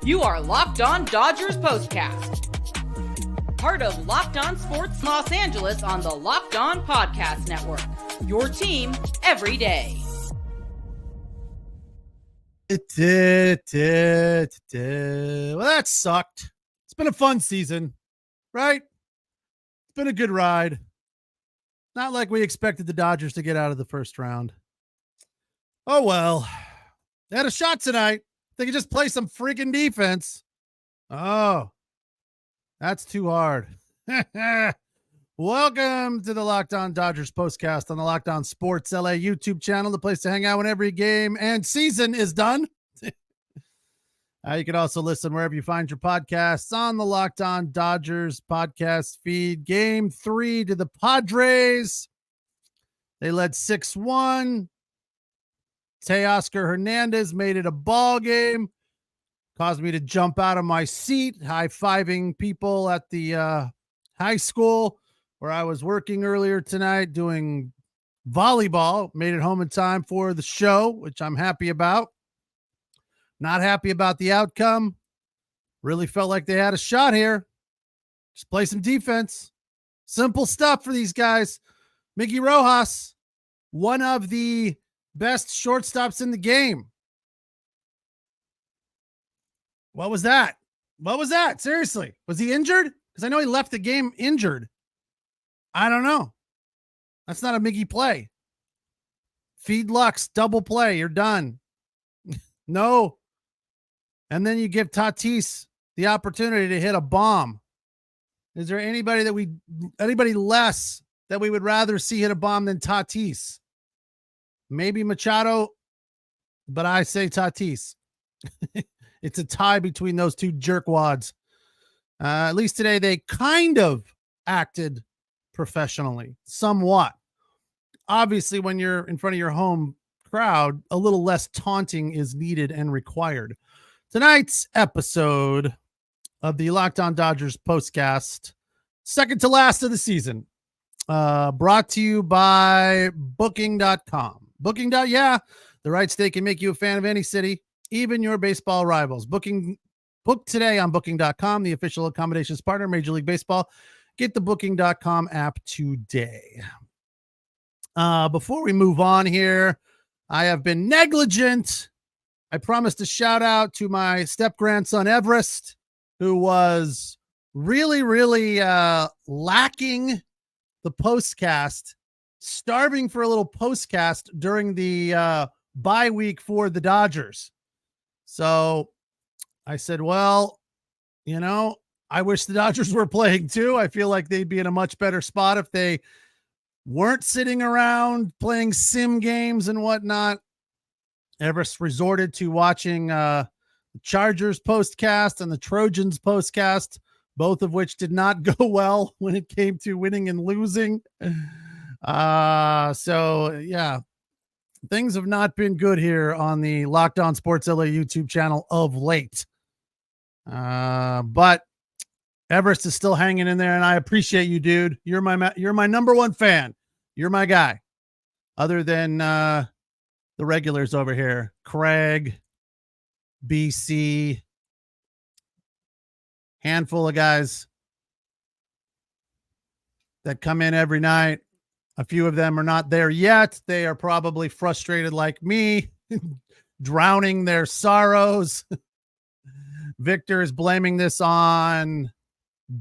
You are Locked On Dodgers Postcast, part of Locked On Sports Los Angeles on the Locked On Podcast Network. Your team every day. Well, that sucked. It's been a fun season, right? It's been a good ride. Not like we expected the Dodgers to get out of the first round. Oh, well. They had a shot tonight. They could just play some freaking defense. Oh, that's too hard. Welcome to the Locked On Dodgers Postcast on the Locked On Sports LA YouTube channel, the place to hang out when every game and season is done. You can also listen wherever you find your podcasts on the Locked On Dodgers podcast feed. Game 3 to the Padres. They led 6-1. Teo Hernandez made it a ball game. Caused me to jump out of my seat, high-fiving people at the high school where I was working earlier tonight doing volleyball. Made it home in time for the show, which I'm happy about. Not happy about the outcome. Really felt like they had a shot here. Just play some defense. Simple stuff for these guys. Mickey Rojas, one of the best shortstops in the game. What was that? What was that? Seriously, was he injured? Because I know he left the game injured. I don't know. That's not a Mickey play. Feed Lux, double play. You're done. No. And then you give Tatis the opportunity to hit a bomb. Is there anybody less that we would rather see hit a bomb than Tatis? Maybe Machado, but I say Tatis. It's a tie between those two jerkwads. At least today they kind of acted professionally, somewhat. Obviously, when you're in front of your home crowd, a little less taunting is needed and required. Tonight's episode of the Locked On Dodgers Postcast, second to last of the season, brought to you by Booking.com. Yeah, the right stay can make you a fan of any city, even your baseball rivals. Book today on Booking.com, the official accommodations partner, Major League Baseball. Get the Booking.com app today. Before we move on here, I have been negligent. I promised a shout out to my step-grandson, Everest, who was really lacking the postcast, starving for a little postcast during the bye week for the Dodgers. So I said, well, I wish the Dodgers were playing too. I feel like they'd be in a much better spot if they weren't sitting around playing sim games and whatnot. Everest resorted to watching the Chargers postcast and the Trojans postcast, both of which did not go well when it came to winning and losing. So yeah, things have not been good here on the Locked On Sports LA YouTube channel of late. But Everest is still hanging in there, and I appreciate you, dude. You're my number one fan. You're my guy. Other than the regulars over here, Craig, BC, handful of guys that come in every night. A few of them are not there yet. They are probably frustrated like me, drowning their sorrows. Victor is blaming this on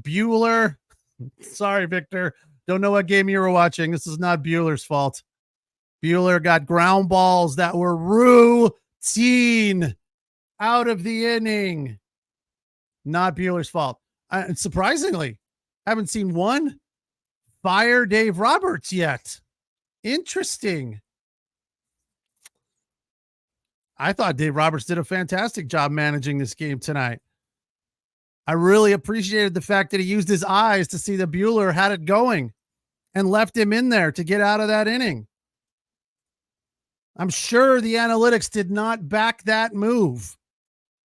Buehler. Sorry, Victor. Don't know what game you were watching. This is not Buehler's fault. Buehler got ground balls that were routine out of the inning. Not Buehler's fault. Surprisingly, haven't seen one fire Dave Roberts yet. Interesting. I thought Dave Roberts did a fantastic job managing this game tonight. I really appreciated the fact that he used his eyes to see that Buehler had it going and left him in there to get out of that inning. I'm sure the analytics did not back that move,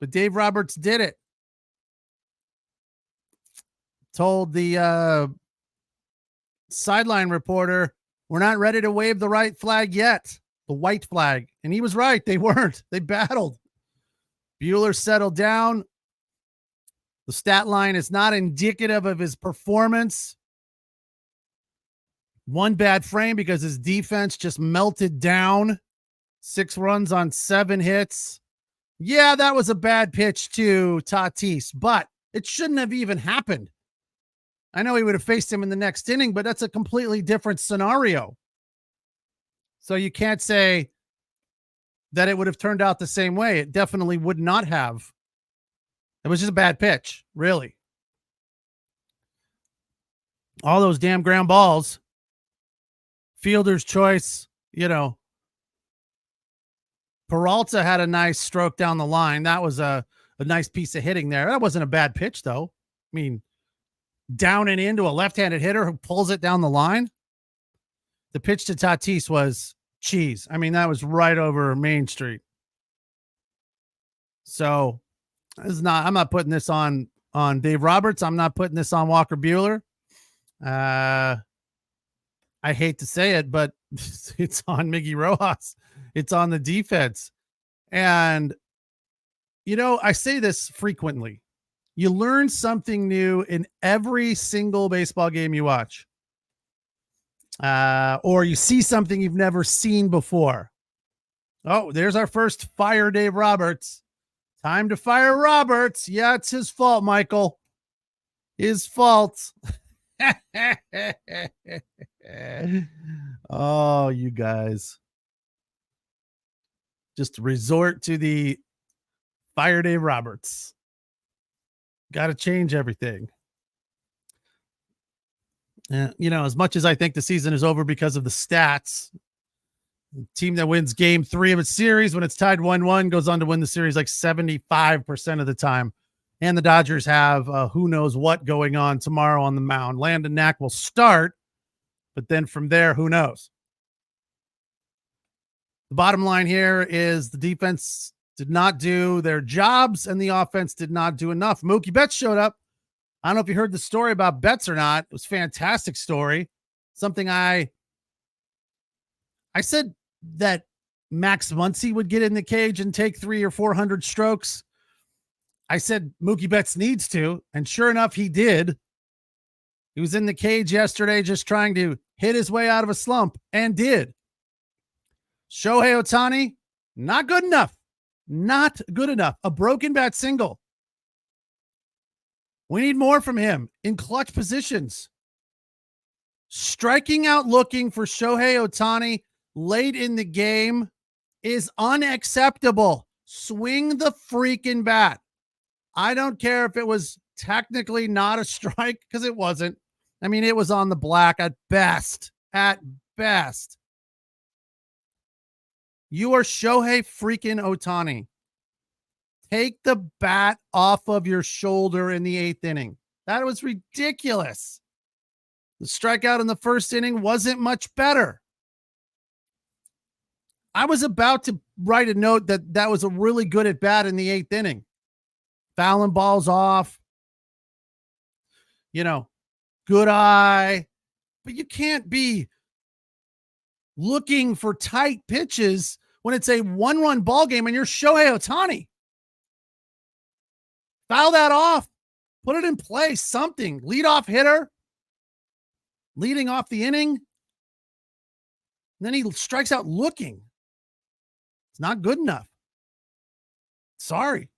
but Dave Roberts did it. Told the sideline reporter, we're not ready to wave the right flag yet, the white flag. And he was right. They weren't. They battled. Buehler settled down, The stat line is not indicative of his performance. One bad frame because his defense just melted down. 6 runs on 7 hits. Yeah, that was a bad pitch to Tatis, but it shouldn't have even happened. I know he would have faced him in the next inning, but that's a completely different scenario. So you can't say that it would have turned out the same way. It definitely would not have. It was just a bad pitch, really. All those damn ground balls. Fielder's choice, Peralta had a nice stroke down the line. That was a nice piece of hitting there. That wasn't a bad pitch, though. I mean, down and into a left-handed hitter who pulls it down the line. The pitch to Tatis was cheese. I mean, that was right over Main Street. So I'm not putting this on Dave Roberts. I'm not putting this on Walker Buehler. I hate to say it, but it's on Miggy Rojas. It's on the defense. And, I say this frequently. You learn something new in every single baseball game you watch. Or you see something you've never seen before. Oh, there's our first fire Dave Roberts. Time to fire Roberts. Yeah, it's his fault, Michael. His fault. Oh, you guys. Just resort to the fire Dave Roberts. Got to change everything. As much as I think the season is over because of the stats, the team that wins game 3 of its series when it's tied 1-1 goes on to win the series like 75% of the time. And the Dodgers have who knows what going on tomorrow on the mound. Landon Knack will start, but then from there, who knows? The bottom line here is the defense did not do their jobs and the offense did not do enough. Mookie Betts showed up. I don't know if you heard the story about Betts or not. It was a fantastic story. Something I said that Max Muncy would get in the cage and take 300 or 400 strokes. I said Mookie Betts needs to, and sure enough, he did. He was in the cage yesterday just trying to hit his way out of a slump, and did. Shohei Ohtani, not good enough. Not good enough. A broken bat single. We need more from him in clutch positions. Striking out looking for Shohei Ohtani late in the game is unacceptable. Swing the freaking bat. I don't care if it was technically not a strike, because it wasn't. I mean, it was on the black at best. At best. You are Shohei freaking Ohtani. Take the bat off of your shoulder in the 8th inning. That was ridiculous. The strikeout in the 1st inning wasn't much better. I was about to write a note that was a really good at bat in the 8th inning. Fouling balls off. Good eye. But you can't be looking for tight pitches when it's a 1-run ball game and you're Shohei Ohtani. Foul that off. Put it in play. Something. Leadoff hitter. Leading off the inning. And then he strikes out looking. It's not good enough. Sorry.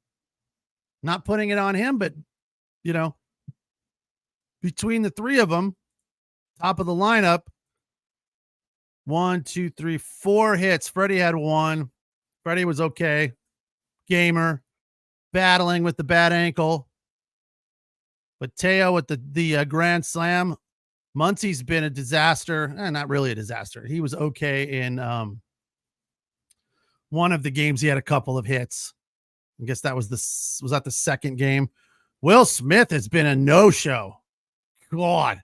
Not putting it on him, but, between the 3 of them, top of the lineup, 1, 2, 3, 4 hits. Freddie had 1. Freddie was okay. Gamer. Battling with the bad ankle. But Teo with the grand slam. Muncy's been a disaster. Not really a disaster. He was okay in one of the games. He had a couple of hits. I guess that was the 2nd game. Will Smith has been a no-show. God,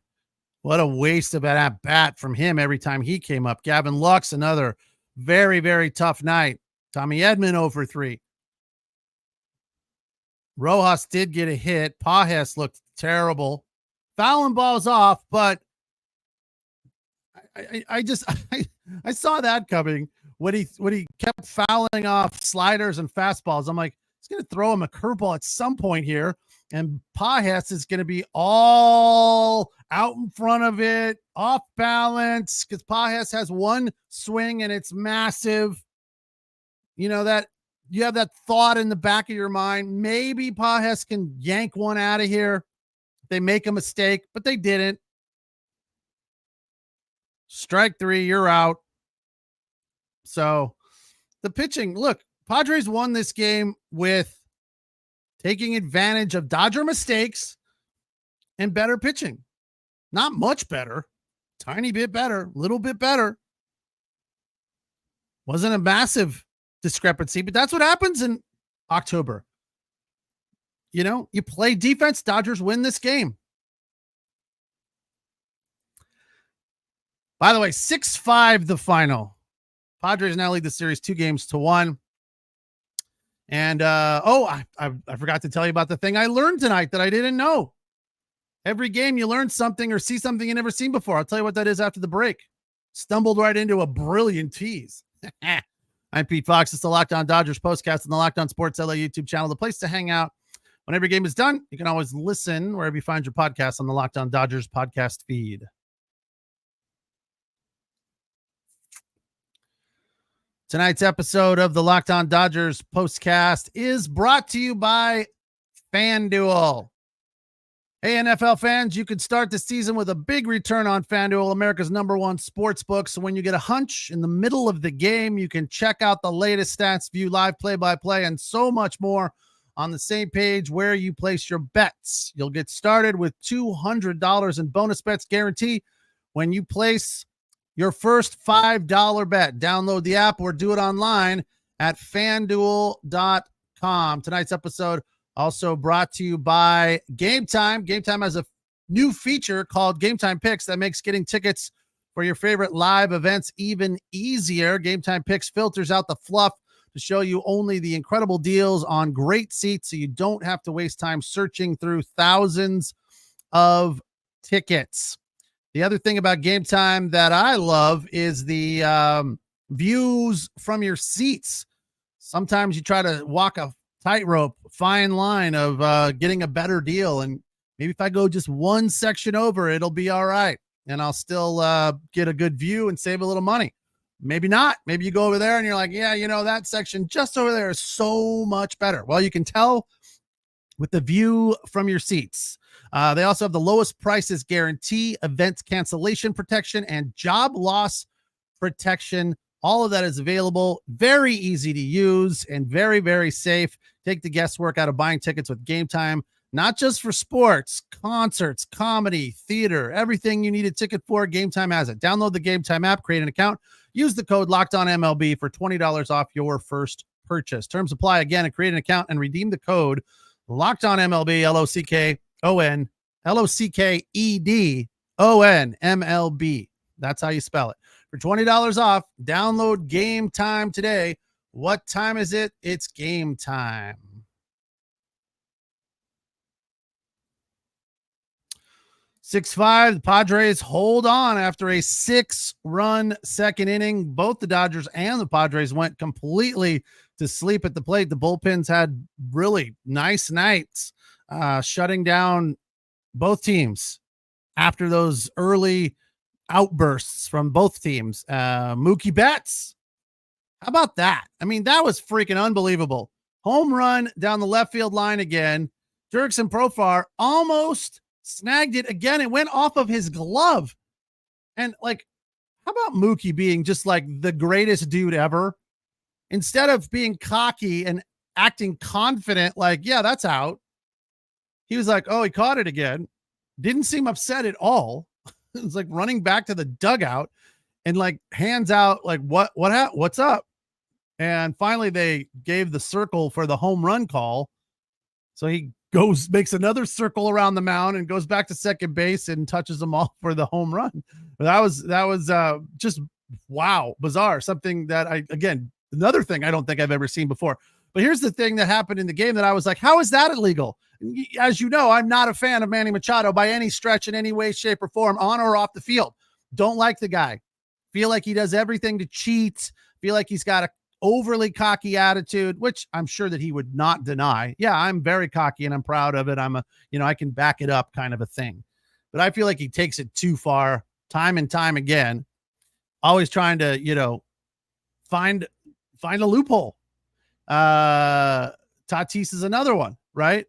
what a waste of an at-bat from him every time he came up. Gavin Lux, another very, very tough night. Tommy Edman 0 for 3. Rojas did get a hit. Pajes looked terrible. Fouling balls off, but I saw that coming when he kept fouling off sliders and fastballs. I'm like, He's going to throw him a curveball at some point here. And Pages is going to be all out in front of it, off balance, because Pages has one swing and it's massive. You know, that you have that thought in the back of your mind. Maybe Pages can yank one out of here. They make a mistake, but they didn't. Strike three, you're out. So the pitching, look, Padres won this game with taking advantage of Dodger mistakes and better pitching. Not much better, tiny bit better, little bit better. Wasn't a massive discrepancy, but that's what happens in October. You know, you play defense, Dodgers win this game. By the way, 6-5 the final. Padres now lead the series 2-1. And I forgot to tell you about the thing I learned tonight that I didn't know. Every game you learn something or see something you never seen before. I'll tell you what that is after the break. Stumbled right into a brilliant tease. I'm Pete Fox. It's the Locked On Dodgers Postcast and the Locked On Sports LA YouTube channel, the place to hang out. When every game is done, you can always listen wherever you find your podcast on the Locked On Dodgers podcast feed. Tonight's episode of the Locked On Dodgers Postcast is brought to you by FanDuel. Hey, NFL fans, you can start the season with a big return on FanDuel, America's #1 sports book. So when you get a hunch in the middle of the game, you can check out the latest stats, view live play-by-play, and so much more on the same page where you place your bets. You'll get started with $200 in bonus bets guarantee when you place your first $5 bet. Download the app or do it online at FanDuel.com. Tonight's episode also brought to you by Game Time. Game Time has a new feature called Game Time Picks that makes getting tickets for your favorite live events even easier. Game Time Picks filters out the fluff to show you only the incredible deals on great seats so you don't have to waste time searching through thousands of tickets. The other thing about Game Time that I love is the views from your seats. Sometimes you try to walk a tightrope, fine line of getting a better deal. And maybe if I go just one section over, it'll be all right. And I'll still get a good view and save a little money. Maybe not. Maybe you go over there and you're like, yeah, you know, that section just over there is so much better. Well, you can tell with the view from your seats. They also have the lowest prices guarantee, event cancellation protection, and job loss protection. All of that is available. Very easy to use and very, very safe. Take the guesswork out of buying tickets with Game Time, not just for sports, concerts, comedy, theater, everything you need a ticket for. Game Time has it. Download the Game Time app, create an account, use the code LOCKEDONMLB for $20 off your first purchase. Terms apply again, and create an account and redeem the code LOCKEDONMLB, LOCKEDONMLB. That's how you spell it. For $20 off, download Game Time today. What time is it? It's game time. Six-5, the Padres hold on after a 6-run second inning. Both the Dodgers and the Padres went completely to sleep at the plate. The bullpens had really nice nights, shutting down both teams after those early outbursts from both teams. Mookie Betts, how about that? I mean, that was freaking unbelievable. Home run down the left field line again. Jurickson Profar almost snagged it again. It went off of his glove. And like, how about Mookie being just like the greatest dude ever? Instead of being cocky and acting confident, like, yeah, that's out. He was like, oh, he caught it again. Didn't seem upset at all. It was like running back to the dugout and like hands out, like, what's up? And finally they gave the circle for the home run call. So he makes another circle around the mound and goes back to second base and touches them all for the home run. That was just, wow, bizarre. Something that another thing I don't think I've ever seen before. But here's the thing that happened in the game that I was like, how is that illegal? As you know, I'm not a fan of Manny Machado by any stretch in any way, shape, or form, on or off the field. Don't like the guy. Feel like he does everything to cheat. Feel like he's got overly cocky attitude, which I'm sure that he would not deny. Yeah, I'm very cocky and I'm proud of it. I can back it up kind of a thing. But I feel like he takes it too far time and time again, always trying to, find a loophole. Tatis is another one, right?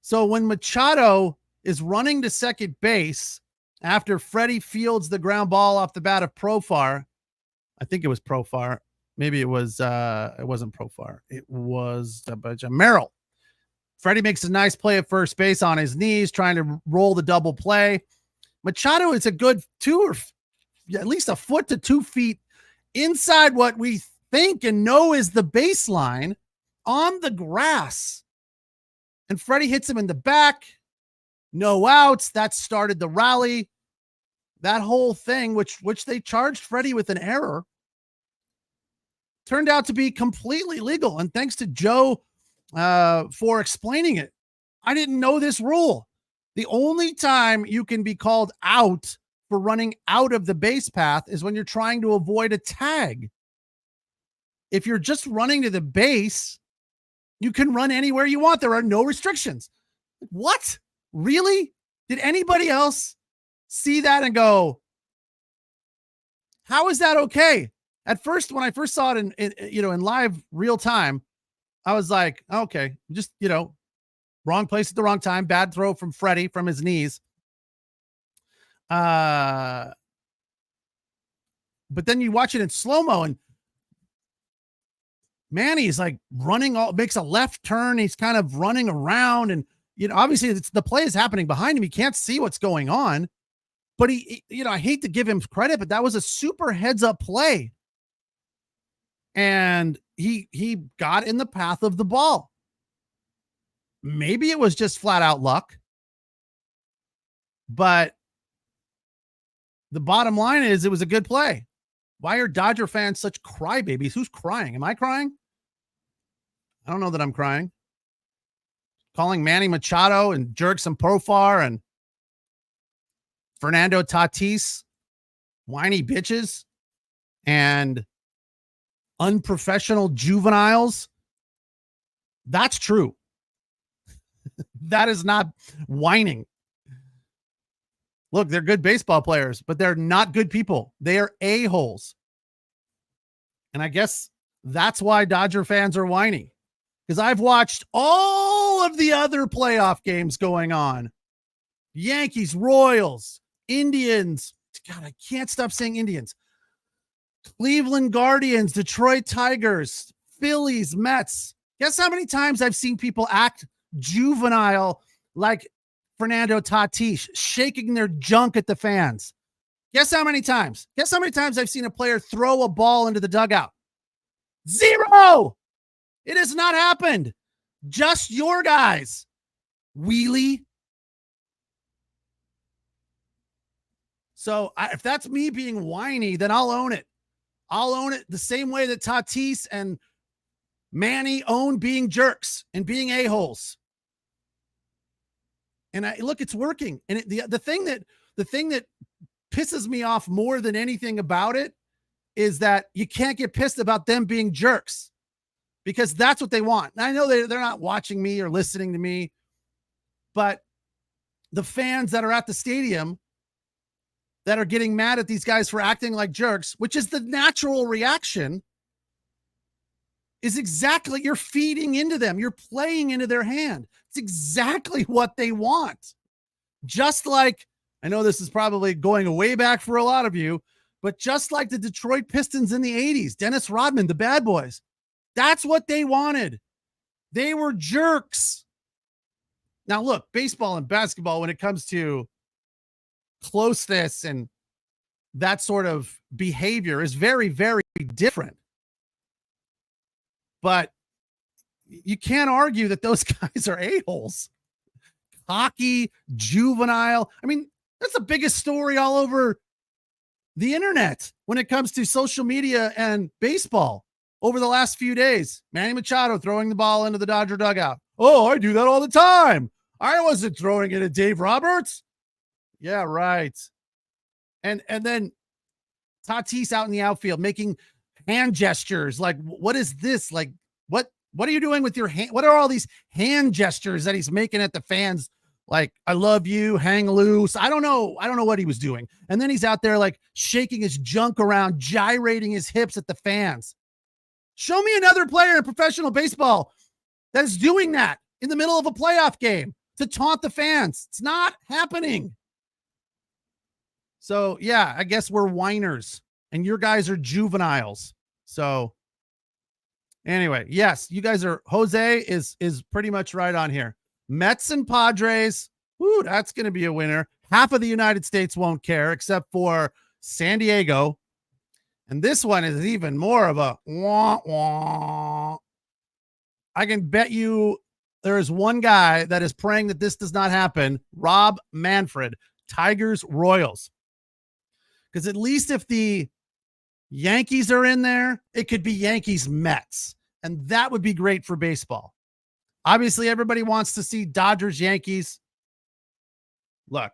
So when Machado is running to second base after Freddie fields the ground ball off the bat of Profar, I think it was Profar. Maybe it wasn't Profar. It was Merrill. Freddie makes a nice play at first base on his knees, trying to roll the double play. Machado is a good at least a foot to 2 feet inside what we think and know is the baseline on the grass. And Freddie hits him in the back. No outs. That started the rally. That whole thing, which they charged Freddie with an error, turned out to be completely legal. And thanks to Joe for explaining it. I didn't know this rule. The only time you can be called out for running out of the base path is when you're trying to avoid a tag. If you're just running to the base, you can run anywhere you want. There are no restrictions. What? Really? Did anybody else see that and go, how is that okay? At first, when I first saw it in live real time, I was like, okay, just, wrong place at the wrong time. Bad throw from Freddie from his knees. But then you watch it in slow-mo and Manny's like makes a left turn. He's kind of running around and, obviously the play is happening behind him. He can't see what's going on, but he I hate to give him credit, but that was a super heads up play. And he got in the path of the ball. Maybe it was just flat out luck, but the bottom line is it was a good play. Why are Dodger fans such crybabies? Who's crying? Am I crying? I don't know that I'm crying. Calling Manny Machado and Jerkson Profar and Fernando Tatis whiny bitches and unprofessional juveniles. That's true. That is not whining. Look, they're good baseball players, but they're not good people. They are a-holes. And I guess that's why Dodger fans are whining. Because I've watched all of the other playoff games going on. Yankees, Royals, Indians. God, I can't stop saying Indians. Cleveland Guardians, Detroit Tigers, Phillies, Mets. Guess how many times I've seen people act juvenile like Fernando Tatis, shaking their junk at the fans. Guess how many times? Guess how many times I've seen a player throw a ball into the dugout? 0! It has not happened. Just your guys. Wheelie. So if that's me being whiny, then I'll own it. I'll own it the same way that Tatis and Manny own being jerks and being a-holes. And look, it's working. And the thing that pisses me off more than anything about it is that you can't get pissed about them being jerks because that's what they want. And I know they're not watching me or listening to me, but the fans that are at the stadium that are getting mad at these guys for acting like jerks, which is the natural reaction, is exactly, you're feeding into them. You're playing into their hand. It's exactly what they want. Just like, I know this is probably going way back for a lot of you, but just like the Detroit Pistons in the 80s, Dennis Rodman, the bad boys, that's what they wanted. They were jerks. Now look, baseball and basketball, when it comes to closeness and that sort of behavior, is very, very different. But you can't argue that those guys are a-holes. Cocky, juvenile. I mean, that's the biggest story all over the internet when it comes to social media and baseball over the last few days. Manny Machado throwing the ball into the Dodger dugout. Oh, I do that all the time. I wasn't throwing it at Dave Roberts. Yeah, right. And then Tatis out in the outfield making hand gestures. Like, what is this? Like, what are you doing with your hand? What are all these hand gestures that he's making at the fans? Like, I love you, hang loose. I don't know what he was doing. And then he's out there like shaking his junk around, gyrating his hips at the fans. Show me another player in professional baseball that is doing that in the middle of a playoff game to taunt the fans. It's not happening. So, yeah, I guess we're whiners and your guys are juveniles. So, anyway, yes, you guys are. Jose is pretty much right on here. Mets and Padres. Ooh, that's going to be a winner. Half of the United States won't care except for San Diego. And this one is even more of a wah, wah. I can bet you there is one guy that is praying that this does not happen. Rob Manfred, Tigers, Royals. Because at least if the Yankees are in there, it could be Yankees, Mets. And that would be great for baseball. Obviously, everybody wants to see Dodgers, Yankees. Look,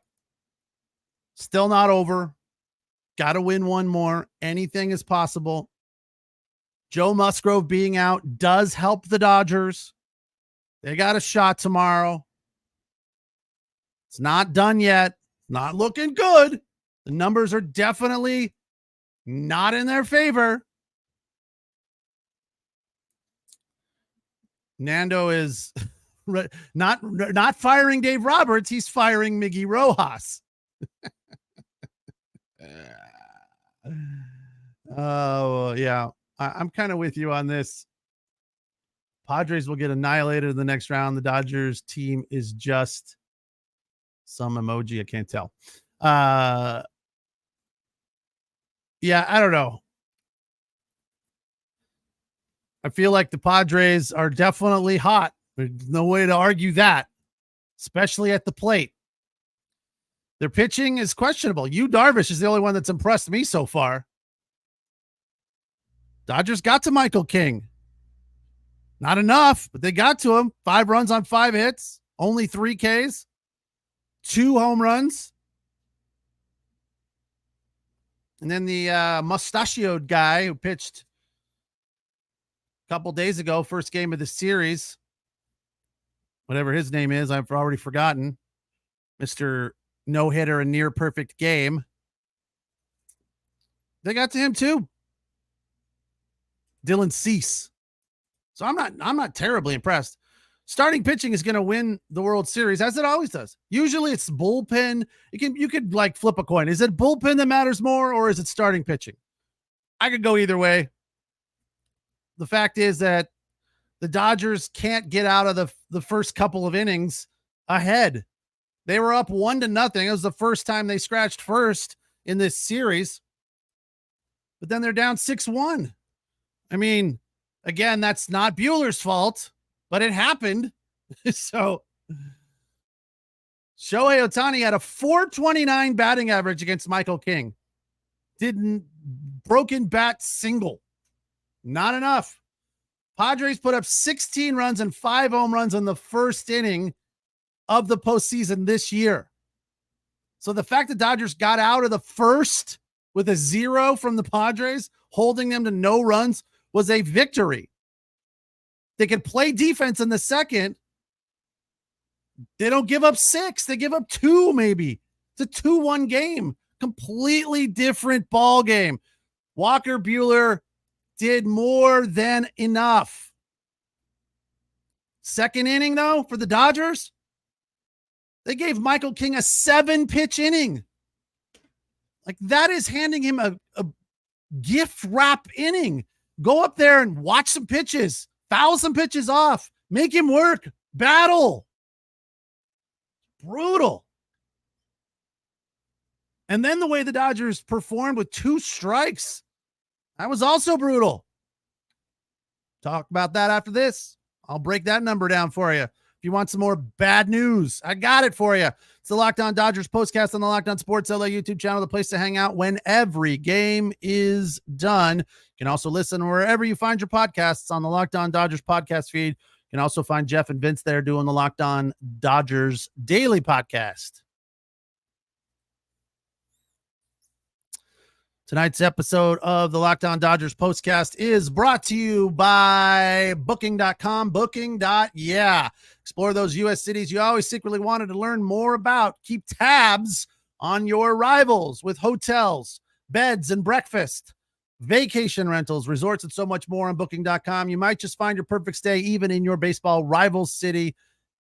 still not over. Got to win one more. Anything is possible. Joe Musgrove being out does help the Dodgers. They got a shot tomorrow. It's not done yet. Not looking good. The numbers are definitely not in their favor. Nando is not firing Dave Roberts. He's firing Miggy Rojas. Oh, yeah. I'm kind of with you on this. Padres will get annihilated in the next round. The Dodgers team is just some emoji. I can't tell. Yeah, I don't know. I feel like the Padres are definitely hot. There's no way to argue that, especially at the plate. Their pitching is questionable. Yu Darvish is the only one that's impressed me so far. Dodgers got to Michael King. Not enough, but they got to him. 5 runs on 5 hits, only 3 Ks, 2 home runs. And then the mustachioed guy who pitched a couple days ago, first game of the series, whatever his name is, I've already forgotten. Mr. No-hitter and near perfect game. They got to him too. Dylan Cease. So I'm not terribly impressed. Starting pitching is going to win the World Series, as it always does. Usually it's bullpen. You could like flip a coin. Is it bullpen that matters more, or is it starting pitching? I could go either way. The fact is that the Dodgers can't get out of the first couple of innings ahead. They were up 1-0. It was the first time they scratched first in this series. But then they're down 6-1. I mean, again, that's not Buehler's fault, but it happened. So Shohei Ohtani had a .429 batting average against Michael King. Didn't broken bat single. Not enough. Padres put up 16 runs and 5 home runs in the first inning of the postseason this year. So the fact that Dodgers got out of the first with a 0 from the Padres, holding them to no runs, was a victory. They can play defense in the second. They don't give up 6. They give up 2 maybe. It's a 2-1 game. Completely different ball game. Walker Buehler did more than enough. Second inning, though, for the Dodgers, they gave Michael King a 7-pitch inning. Like, that is handing him a gift wrap inning. Go up there and watch some pitches. Foul some pitches off. Make him work. Battle. Brutal. And then the way the Dodgers performed with 2 strikes, that was also brutal. Talk about that after this. I'll break that number down for you. If you want some more bad news, I got it for you. It's the Locked On Dodgers postcast on the Locked On Sports LA YouTube channel, the place to hang out when every game is done. You can also listen wherever you find your podcasts on the Locked On Dodgers podcast feed. You can also find Jeff and Vince there doing the Locked On Dodgers daily podcast. Tonight's episode of the Locked On Dodgers Postcast is brought to you by Booking.com. Booking.yeah. Explore those U.S. cities you always secretly wanted to learn more about. Keep tabs on your rivals with hotels, beds and breakfast, vacation rentals, resorts, and so much more on Booking.com. You might just find your perfect stay even in your baseball rival city,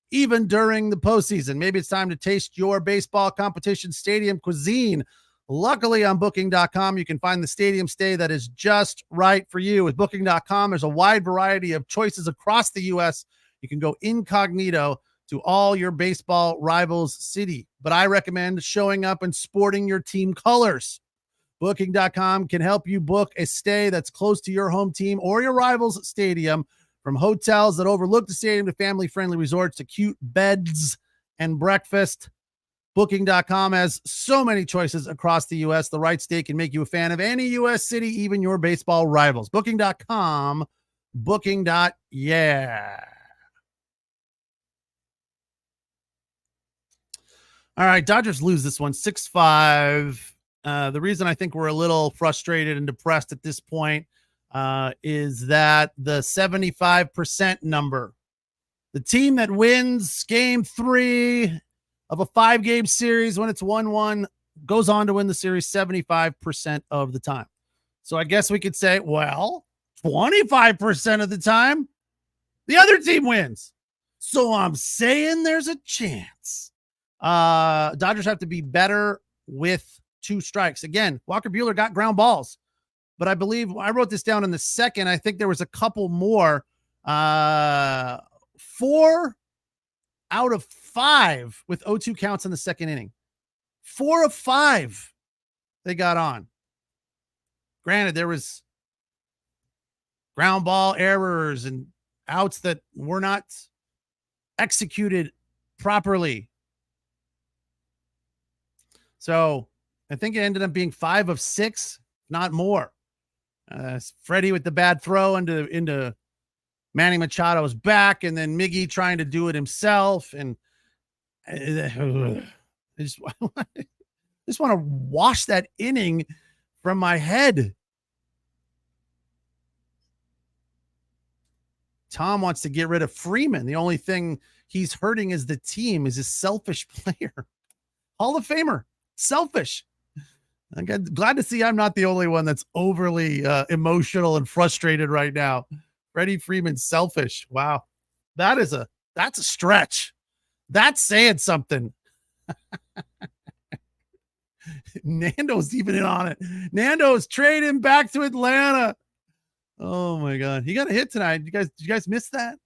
even during the postseason. Maybe it's time to taste your baseball competition stadium cuisine. Luckily, on Booking.com, you can find the stadium stay that is just right for you. With Booking.com, there's a wide variety of choices across the U.S. You can go incognito to all your baseball rivals' city, but I recommend showing up and sporting your team colors. Booking.com can help you book a stay that's close to your home team or your rival's stadium, from hotels that overlook the stadium to family-friendly resorts to cute beds and breakfast. Booking.com has so many choices across the U.S. The right stay can make you a fan of any U.S. city, even your baseball rivals. Booking.com, Booking.yeah. All right, Dodgers lose this one, 6-5. The reason I think we're a little frustrated and depressed at this point is that the 75% number, the team that wins game 3 of a 5-game series when it's 1-1 goes on to win the series 75% of the time. So I guess we could say, well, 25% of the time, the other team wins. So I'm saying there's a chance. Dodgers have to be better with 2 strikes. Again, Walker Buehler got ground balls, but I believe I wrote this down in the second. I think there was a couple more. 4 out of 5 with 0-2 counts in the second inning. 4 of 5 they got on. Granted, there was ground ball errors and outs that were not executed properly. So I think it ended up being 5 of 6, not more. Freddie with the bad throw into Manny Machado's back, and then Miggy trying to do it himself. And I just want to wash that inning from my head. Tom wants to get rid of Freeman. The only thing he's hurting is the team, is his selfish player. Hall of Famer, selfish. I'm glad to see I'm not the only one that's overly emotional and frustrated right now. Freddie Freeman, selfish. Wow. That's a stretch. That's saying something. Nando's even in on it. Nando's trading back to Atlanta. Oh my God. He got a hit tonight. Did you guys miss that?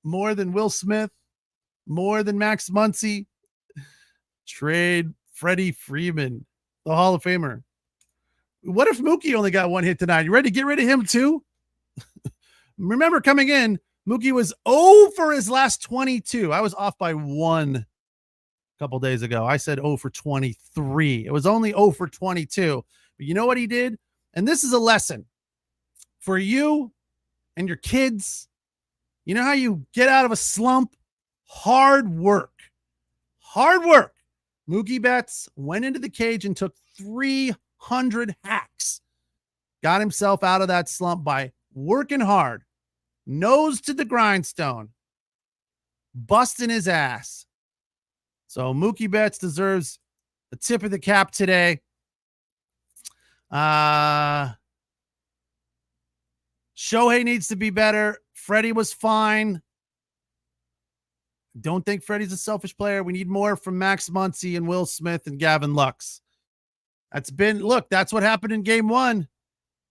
More than Will Smith, more than Max Muncy. Trade Freddie Freeman, the Hall of Famer. What if Mookie only got 1 hit tonight? You ready to get rid of him too? Remember, coming in, Mookie was 0 for his last 22. I was off by 1 a couple days ago. I said 0 for 23. It was only 0 for 22. But you know what he did? And this is a lesson for you and your kids. You know how you get out of a slump? Hard work. Hard work. Mookie Betts went into the cage and took 300 hacks. Got himself out of that slump by working hard, nose to the grindstone, busting his ass. So Mookie Betts deserves a tip of the cap today. Shohei needs to be better. Freddie was fine. Don't think Freddie's a selfish player. We need more from Max Muncy and Will Smith and Gavin Lux. That's what happened in game 1.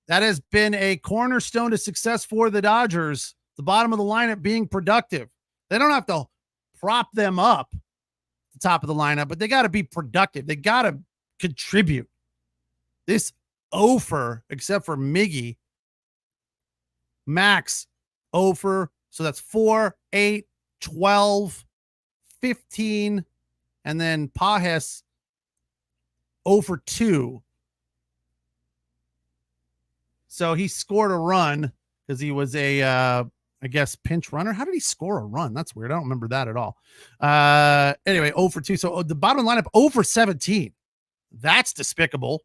That has been a cornerstone to success for the Dodgers. The bottom of the lineup being productive. They don't have to prop them up at the top of the lineup, but they got to be productive. They got to contribute. This over, except for Miggy, Max over. So that's 4, 8, 12, 15, and then Pajes 0 for 2. So he scored a run because he was a, pinch runner. How did he score a run? That's weird. I don't remember that at all. Anyway, 0 for 2. So the bottom lineup, 0 for 17. That's despicable.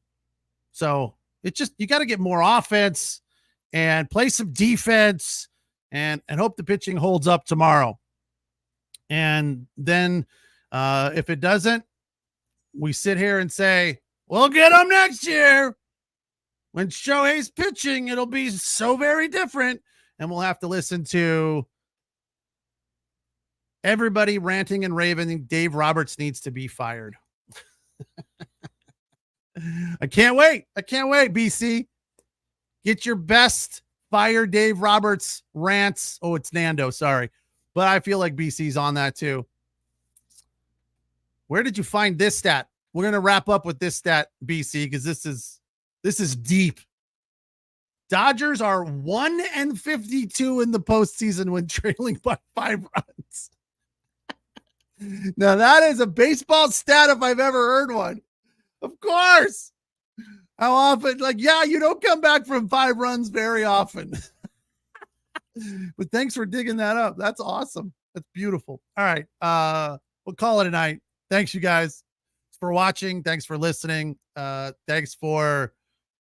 So It's just, you got to get more offense and play some defense and hope the pitching holds up tomorrow. And then if it doesn't, we sit here and say, we'll get them next year. When Shohei's pitching, it'll be so very different. And we'll have to listen to everybody ranting and raving. Dave Roberts needs to be fired. I can't wait. BC. Get your best fire Dave Roberts rants. Oh, it's Nando. Sorry. But I feel like BC's on that too. Where did you find this stat? We're going to wrap up with this stat, BC, because this is deep. Dodgers are 1-52 in the postseason when trailing by 5 runs. Now that is a baseball stat if I've ever heard one. Of course. How often? You don't come back from 5 runs very often. But thanks for digging that up. That's awesome. That's beautiful. All right. We'll call it a night. Thanks, you guys, for watching. Thanks for listening. Thanks for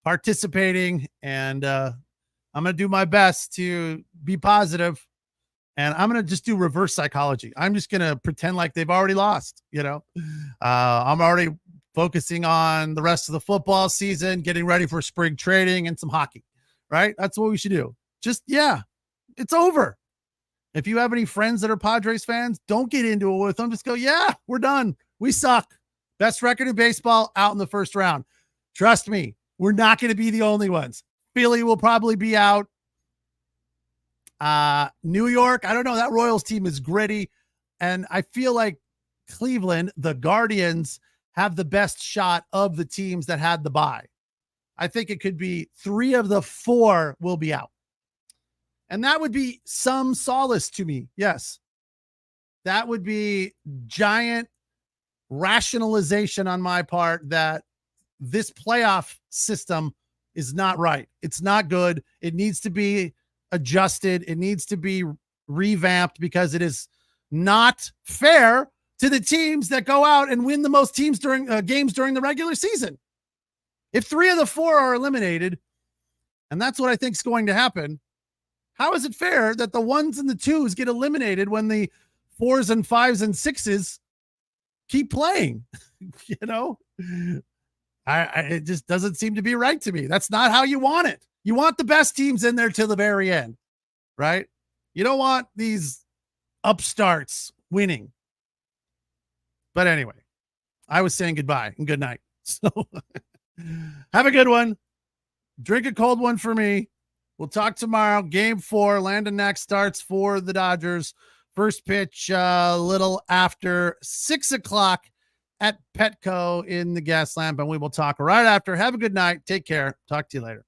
participating. And I'm going to do my best to be positive. And I'm going to just do reverse psychology. I'm just going to pretend like they've already lost. I'm already focusing on the rest of the football season, getting ready for spring training and some hockey, right? That's what we should do. It's over. If you have any friends that are Padres fans, don't get into it with them. Just go, yeah, we're done. We suck. Best record in baseball, out in the first round. Trust me, we're not going to be the only ones. Philly will probably be out. New York, I don't know. That Royals team is gritty. And I feel like Cleveland, the Guardians, have the best shot of the teams that had the bye. I think it could be 3 of the 4 will be out. And that would be some solace to me. Yes. That would be giant rationalization on my part that this playoff system is not right. It's not good. It needs to be adjusted. It needs to be revamped because it is not fair to the teams that go out and win the most games during the regular season. If 3 of the 4 are eliminated, and that's what I think is going to happen, how is it fair that the 1s and the 2s get eliminated when the 4s and 5s and 6s keep playing? It just doesn't seem to be right to me. That's not how you want it. You want the best teams in there till the very end, right? You don't want these upstarts winning. But anyway, I was saying goodbye and good night. So have a good one. Drink a cold one for me. We'll talk tomorrow. Game 4, Landon Knack starts for the Dodgers. First pitch a little after 6 o'clock at Petco in the Gaslamp, and we will talk right after. Have a good night. Take care. Talk to you later.